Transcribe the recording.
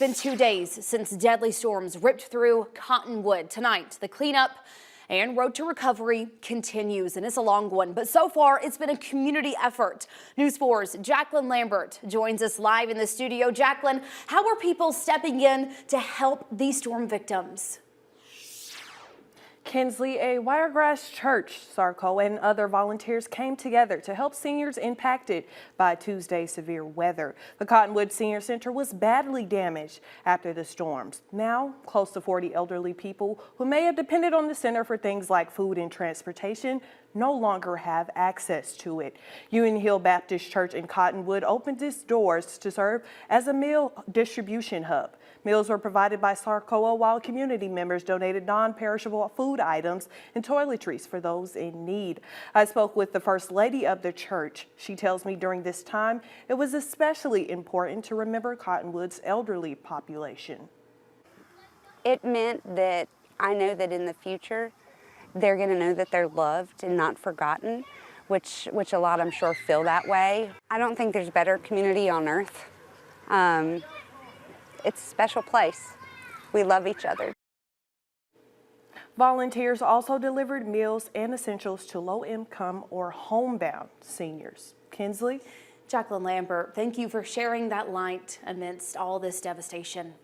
It's been 2 days since deadly storms ripped through Cottonwood. Tonight, the cleanup and road to recovery continues, and it's a long one, but so far it's been a community effort. News 4's Jacqueline Lambert joins us live in the studio. Jacqueline, how are people stepping in to help these storm victims? Kinsley, a Wiregrass Church, Sarco, and other volunteers came together to help seniors impacted by Tuesday's severe weather. The Cottonwood Senior Center was badly damaged after the storms. Now, close to 40 elderly people who may have depended on the center for things like food and transportation no longer have access to it. Union Hill Baptist Church in Cottonwood opened its doors to serve as a meal distribution hub. Meals were provided by Sarcoa, while community members donated non-perishable food items and toiletries for those in need. I spoke with the First Lady of the church. She tells me during this time it was especially important to remember Cottonwood's elderly population. It meant that I know that in the future they're going to know that they're loved and not forgotten, which a lot, I'm sure, feel that way. I don't think there's a better community on earth. It's a special place. We love each other. Volunteers also delivered meals and essentials to low-income or homebound seniors. Kinsley? Jacqueline Lambert, thank you for sharing that light amidst all this devastation.